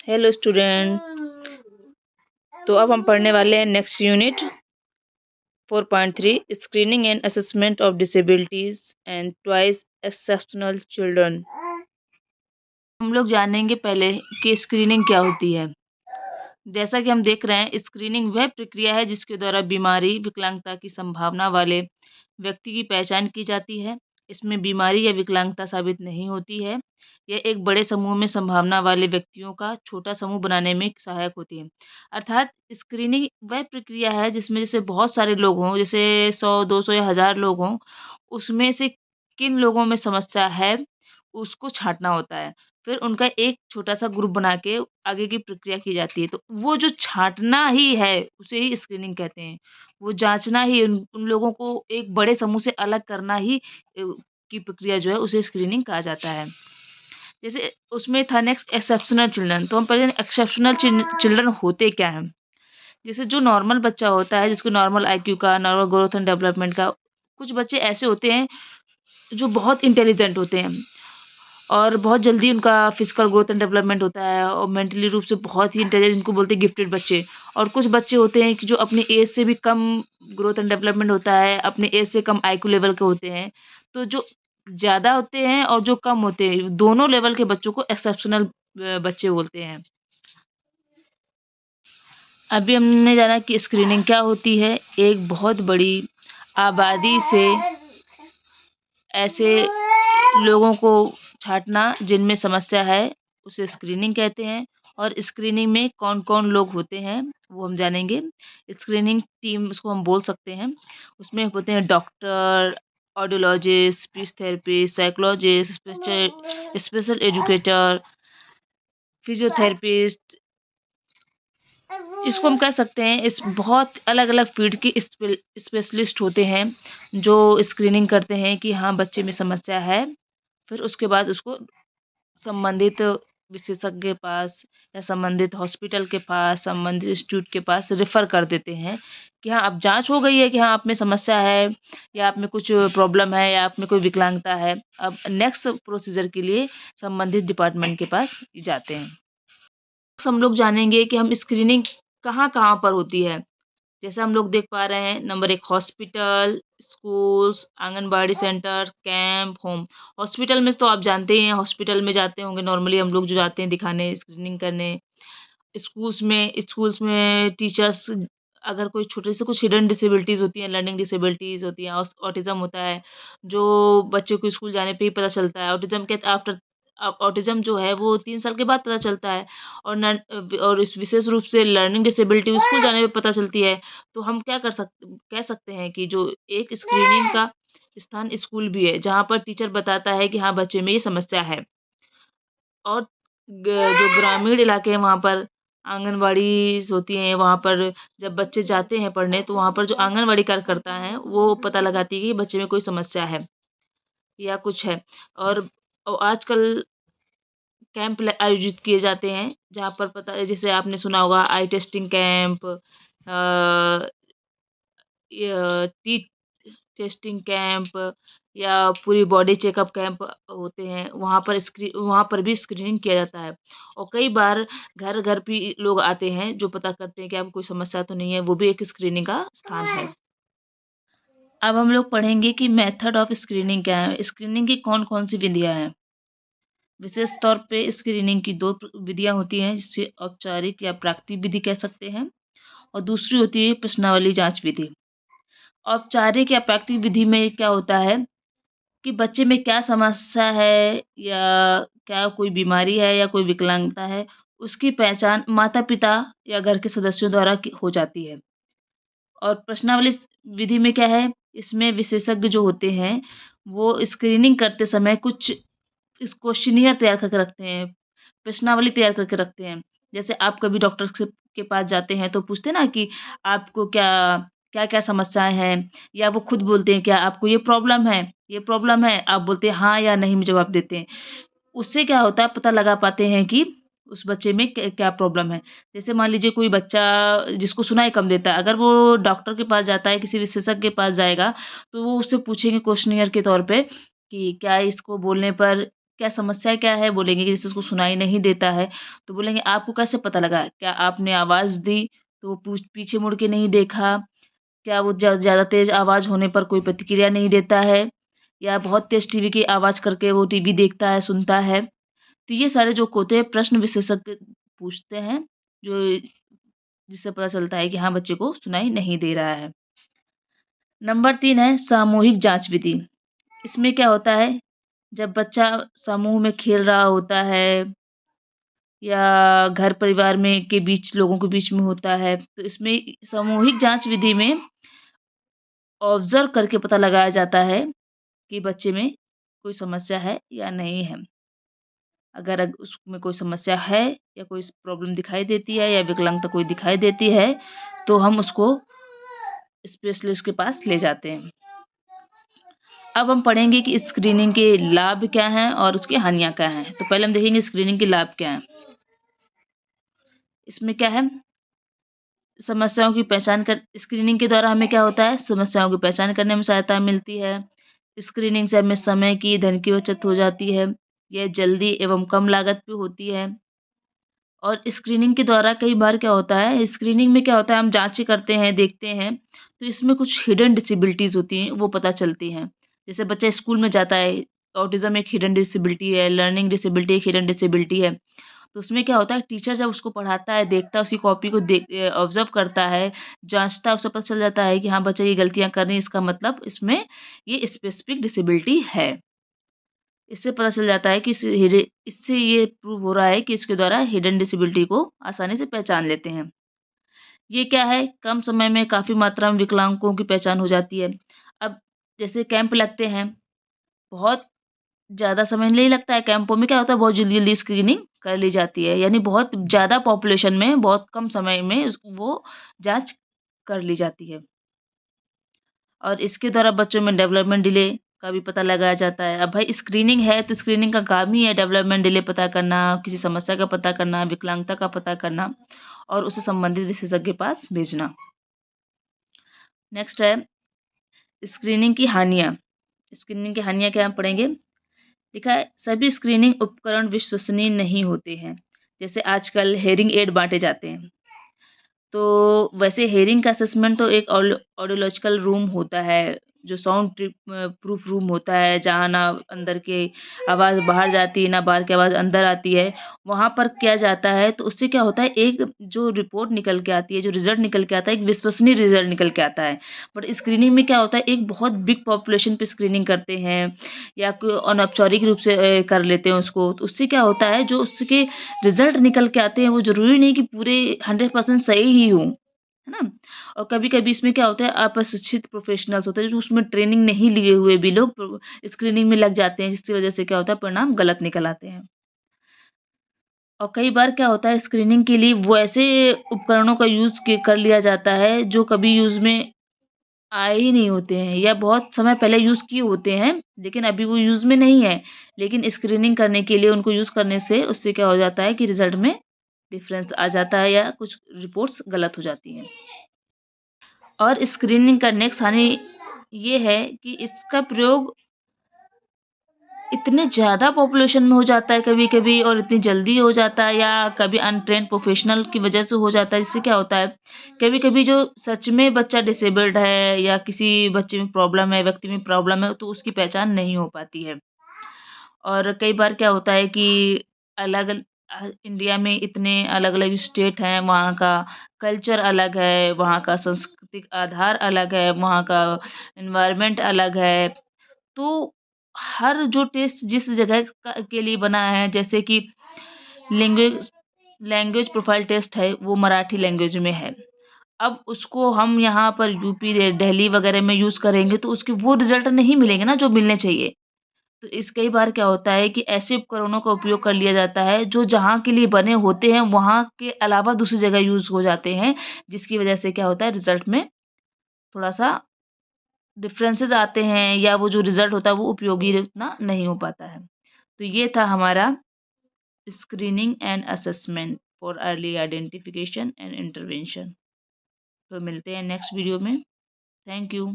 Hello student. तो अब हम पढ़ने वाले हैं next unit 4.3 screening and assessment of disabilities and twice exceptional children. हम लोग जानेंगे पहले कि स्क्रीनिंग क्या होती है। जैसा कि हम देख रहे हैं, स्क्रीनिंग वह प्रक्रिया है जिसके द्वारा बीमारी विकलांगता की संभावना वाले व्यक्ति की पहचान की जाती है। इसमें बीमारी या विकलांगता साबित नहीं होती है। यह एक बड़े समूह में संभावना वाले व्यक्तियों का छोटा समूह बनाने में सहायक होती है। अर्थात स्क्रीनिंग वह प्रक्रिया है जिसमें जैसे बहुत सारे लोग हों, जैसे 100, 200 या 1000 लोग हों, उसमें से किन लोगों में समस्या है उसको छाँटना होता है। फिर उनका एक छोटा-सा ग्रुप बना के आगे की प्रक्रिया की जाती है। तो वो जो छाँटना ही है, उसे ही स्क्रीनिंग कहते हैं। वो जाँचना ही उन उन लोगों को एक बड़े समूह से अलग करना ही की प्रक्रिया जो है उसे स्क्रीनिंग कहा जाता है। जैसे उसमें था नेक्स्ट एक्सेप्शनल चिल्ड्रन। तो हम पहले एक्सेप्शनल चिल्ड्रन होते क्या हैं? जैसे जो नॉर्मल बच्चा होता है, जिसको नॉर्मल आईक्यू का, नॉर्मल ग्रोथ एंड डेवलपमेंट का, कुछ बच्चे ऐसे होते हैं जो बहुत इंटेलिजेंट होते हैं और बहुत जल्दी उनका फिजिकल ग्रोथ एंड डेवलपमेंट होता है और मेंटली रूप से बहुत ही इंटेलिजेंट, जिनको बोलते हैं गिफ्टेड बच्चे। और कुछ बच्चे होते हैं कि जो अपनी एज से भी कम ग्रोथ एंड डेवलपमेंट होता है, अपनी एज से कम आईक्यू लेवल के होते हैं। तो जो ज़्यादा होते हैं और जो कम होते हैं, दोनों लेवल के बच्चों को एक्सेप्शनल बच्चे बोलते हैं। अभी हमने जाना कि स्क्रीनिंग क्या होती है। एक बहुत बड़ी आबादी से ऐसे लोगों को छाँटना जिनमें समस्या है, उसे स्क्रीनिंग कहते हैं। और स्क्रीनिंग में कौन-कौन लोग होते हैं, वो हम जानेंगे। स्क्रीनिंग टीम उसको हम बोल सकते हैं। उसमें होते हैं doctor, audiologist, speech therapist, psychologist, special educator, physiotherapist. इसको हम कह सकते हैं, इस बहुत अलग-अलग फ़ील्ड के स्पेशलिस्ट होते हैं, जो स्क्रीनिंग करते हैं कि हाँ, बच्चे में समस्या है। फिर उसके बाद उसको संबंधित विशेषज्ञ के पास या संबंधित हॉस्पिटल के पास, संबंधित इंस्टीट्यूट के पास रेफ़र कर देते हैं कि हाँ, अब जाँच हो गई है कि हाँ, आप में समस्या है या आप में कुछ प्रॉब्लम है या आप में कोई विकलांगता है। अब नेक्स्ट प्रोसीजर के लिए संबंधित डिपार्टमेंट के पास जाते हैं। हम लोग जानेंगे कि हम स्क्रीनिंग कहाँ-कहाँ पर होती है। जैसे हम लोग देख पा रहे हैं, number 1 hospital, schools, anganwadi centre, camp, home. Hospital में तो आप जानते ही हैं, हॉस्पिटल में जाते होंगे नॉर्मली हम लोग जो जाते हैं दिखाने, स्क्रीनिंग करने। स्कूल्स में टीचर्स, अगर कोई छोटे से कुछ हिडन डिसेबिलिटीज़ होती हैं, लर्निंग डिसेबिलिटीज़ होती हैं, ऑटिज़्म होता है, जो बच्चे को स्कूल जाने पे ही पता चलता है। ऑटिज़्म के आफ्टर ऑटिज़्म जो है वो 3 साल के बाद पता चलता है। और इस विशेष रूप से लर्निंग डिसेबिलिटी स्कूल जाने पे पता चलती है। तो हम क्या कह सकते हैं कि जो एक स्क्रीनिंग का स्थान स्कूल भी है, जहाँ पर टीचर बताता है कि हाँ, बच्चे में ये समस्या है। और जो ग्रामीण इलाके हैं वहाँ पर आंगनवाड़ीज़ होती हैं, वहाँ पर जब बच्चे जाते हैं पढ़ने, तो वहाँ पर जो आंगनवाड़ी कार्यकर्ता हैं, वो पता लगाती है कि बच्चे में कोई समस्या है या कुछ है। और आजकल कैंप आयोजित किए जाते हैं, जहाँ पर पता, जैसे आपने सुना होगा eye testing camp, teeth testing camp या पूरी बॉडी चेकअप कैंप होते हैं। वहाँ पर भी स्क्रीनिंग किया जाता है। और कई बार घर-घर भी लोग आते हैं जो पता करते हैं कि आपको कोई समस्या तो नहीं है, वो भी एक स्क्रीनिंग का स्थान है। अब हम लोग पढ़ेंगे कि मेथड ऑफ स्क्रीनिंग क्या है, स्क्रीनिंग की कौन-कौन सी विधियाँ हैं। विशेष तौर पे स्क्रीनिंग की 2 विधियाँ होती हैं, जिसे औपचारिक या प्राकृतिक विधि कह सकते हैं और दूसरी होती है प्रश्नावली जाँच विधि। औपचारिक या प्राकृतिक विधि में क्या होता है कि बच्चे में क्या समस्या है या क्या कोई बीमारी है या कोई विकलांगता है, उसकी पहचान माता-पिता या घर के सदस्यों द्वारा की हो जाती है। और प्रश्नावली विधि में क्या है, इसमें विशेषज्ञ जो होते हैं, वो स्क्रीनिंग करते समय कुछ इस क्वेश्चनियर तैयार करके रखते हैं, प्रश्नावली तैयार करके रखते हैं। जैसे आप कभी डॉक्टर के पास जाते हैं तो पूछते हैं ना कि आपको क्या-क्या समस्याएँ हैं? या वो खुद बोलते हैं, क्या आपको ये प्रॉब्लम है? ये प्रॉब्लम है? आप बोलते हैं हाँ या नहीं में जवाब देते हैं। उससे क्या होता है, पता लगा पाते हैं कि उस बच्चे में क्या प्रॉब्लम है। जैसे मान लीजिए कोई बच्चा जिसको सुनाई कम देता है, अगर वो डॉक्टर के पास जाता है, किसी विशेषज्ञ के पास जाएगा, तो वो उससे पूछेंगे क्वेश्चनियर के तौर पे कि क्या इसको बोलने पर क्या समस्या क्या है, बोलेंगे कि जैसे उसको सुनाई नहीं देता है, तो बोलेंगे आपको कैसे पता लगा? क्या आपने आवाज़ दी तो वो पीछे मुड़ के नहीं देखा? क्या वो ज़्यादा तेज़ आवाज़ होने पर कोई प्रतिक्रिया नहीं देता है? या बहुत तेज़ टीवी की आवाज़ करके वो टीवी देखता है, सुनता है? तो ये सारे जो होते हैं प्रश्न विशेषज्ञ पूछते हैं, जो जिससे पता चलता है कि हाँ, बच्चे को सुनाई नहीं दे रहा है। नंबर 3 है सामूहिक जाँच विधि। इसमें क्या होता है, जब बच्चा समूह में खेल रहा होता है या घर परिवार में के बीच लोगों के बीच में होता है, तो इसमें सामूहिक जाँच विधि में ऑब्ज़र्व करके पता लगाया जाता है कि बच्चे में कोई समस्या है या नहीं है। अगर उसमें कोई समस्या है या कोई प्रॉब्लम दिखाई देती है या विकलांगता कोई दिखाई देती है, तो हम उसको स्पेशलिस्ट के पास ले जाते हैं। अब हम पढ़ेंगे कि स्क्रीनिंग के लाभ क्या हैं और उसकी हानियाँ क्या हैं। तो पहले हम देखेंगे स्क्रीनिंग के लाभ क्या हैं। इसमें क्या है, समस्याओं की पहचान कर स्क्रीनिंग के द्वारा हमें क्या होता है, समस्याओं की पहचान करने में सहायता मिलती है। स्क्रीनिंग से हमें समय की, धन की बचत हो जाती है। यह जल्दी एवं कम लागत पे होती है। और स्क्रीनिंग के द्वारा कई बार क्या होता है, स्क्रीनिंग में क्या होता है, हम जाँचें करते हैं, देखते हैं, तो इसमें कुछ हिडन डिसेबिलिटीज़ होती हैं, वो पता चलती हैं। जैसे बच्चा स्कूल में जाता है, ऑटिज़्म एक हिडन डिसेबिलिटी है, लर्निंग डिसेबिलिटी एक हिडन डिसेबिलिटी है। तो उसमें क्या होता है, टीचर जब उसको पढ़ाता है, देखता है, उसकी कॉपी को ऑब्ज़र्व करता है, जाँचता है, उसे पता चल जाता है कि हाँ, बच्चा ये गलतियाँ कर रही है, इसका मतलब इसमें ये स्पेसिफ़िक डिसेबिलिटी है। इससे पता चल जाता है कि इससे ये प्रूव हो रहा है कि इसके द्वारा हिडन डिसेबिलिटी को आसानी से पहचान लेते हैं। ये क्या है, कम समय में काफ़ी मात्रा में विकलांगों की पहचान हो जाती है। अब जैसे कैंप लगते हैं, बहुत ज़्यादा समय नहीं लगता है, कैंपों में क्या होता है, बहुत जल्दी-जल्दी स्क्रीनिंग कर ली जाती है। यानी बहुत ज़्यादा पॉपुलेशन में बहुत कम समय में वो जाँच कर ली जाती है। और इसके द्वारा बच्चों में डेवलपमेंट डिले का भी पता लगाया जाता है। अब भाई स्क्रीनिंग है तो स्क्रीनिंग का काम ही है डेवलपमेंट डिले पता करना, किसी समस्या का पता करना, विकलांगता का पता करना और उसे संबंधित विशेषज्ञ के पास भेजना। नेक्स्ट है स्क्रीनिंग की हानियाँ। स्क्रीनिंग की हानियाँ क्या हम पढ़ेंगे? लिखा है सभी स्क्रीनिंग उपकरण विश्वसनीय नहीं होते हैं। जैसे आजकल हेयरिंग एड बाँटे जाते हैं। तो वैसे हेयरिंग का असेसमेंट तो एक ऑडियोलॉजिकल रूम होता है, जो साउंड प्रूफ रूम होता है, जहाँ ना अंदर की आवाज़ बाहर जाती है, ना बाहर की आवाज़ अंदर आती है। वहाँ पर किया जाता है, तो उससे क्या होता है, एक जो रिपोर्ट निकल के आती है, जो रिज़ल्ट निकल के आता है, एक विश्वसनीय रिज़ल्ट निकल के आता है। बट स्क्रीनिंग में क्या होता है, एक बहुत बिग पॉपुलेशन पे स्क्रीनिंग करते हैं या कोई अनौपचारिक रूप से कर लेते हैं उसको। तो उससे क्या होता है, जो उसके रिज़ल्ट निकल के आते हैं, वो ज़रूरी नहीं कि पूरे 100% सही ही हों, है ना? और कभी-कभी इसमें क्या होता है, अप्रशिक्षित प्रोफ़ेशनल्स होते हैं, जो उसमें ट्रेनिंग नहीं लिए हुए भी लोग स्क्रीनिंग में लग जाते हैं, जिसकी वज़ह से क्या होता है, परिणाम गलत निकल आते हैं। और कई बार क्या होता है, स्क्रीनिंग के लिए वो ऐसे उपकरणों का यूज़ कर लिया जाता है, जो कभी यूज़ में आए ही नहीं होते हैं या बहुत समय पहले यूज़ किए होते हैं, लेकिन अभी वो यूज़ में नहीं है। लेकिन स्क्रीनिंग करने के लिए उनको यूज़ करने से उससे क्या हो जाता है कि रिज़ल्ट में डिफ़रेंस आ जाता है या कुछ रिपोर्ट्स गलत हो जाती हैं। और स्क्रीनिंग का नेक्स्ट हानि ये है कि इसका प्रयोग इतने ज़्यादा पॉपुलेशन में हो जाता है कभी-कभी और इतनी जल्दी हो जाता है या कभी अनट्रेन्ड प्रोफ़ेशनल की वजह से हो जाता है। इससे क्या होता है, कभी-कभी जो सच में बच्चा डिसेबल्ड है या किसी बच्चे में प्रॉब्लम है, व्यक्ति में प्रॉब्लम है, तो उसकी पहचान नहीं हो पाती है। और कई बार क्या होता है कि अलग इंडिया में इतने अलग-अलग स्टेट हैं, वहाँ का कल्चर अलग है, वहाँ का सांस्कृतिक आधार अलग है, वहाँ का एनवायरनमेंट अलग है। तो हर जो टेस्ट जिस जगह के लिए बना है, जैसे कि लैंग्वेज लैंग्वेज प्रोफाइल टेस्ट है, वो मराठी लैंग्वेज में है। अब उसको हम यहाँ पर यूपी दिल्ली वगैरह में यूज़ करेंगे तो उसके वो रिजल्ट नहीं मिलेंगे ना जो मिलने चाहिए। तो इस कई बार क्या होता है कि ऐसे उपकरणों का उपयोग कर लिया जाता है जो जहाँ के लिए बने होते हैं वहाँ के अलावा दूसरी जगह यूज़ हो जाते हैं, जिसकी वजह से क्या होता है, रिजल्ट में थोड़ा-सा डिफरेंसेस आते हैं या वो जो रिज़ल्ट होता है वो उपयोगी उतना नहीं हो पाता है। तो ये था हमारा screening and assessment for early identification and intervention. तो मिलते हैं नेक्स्ट वीडियो में। Thank you.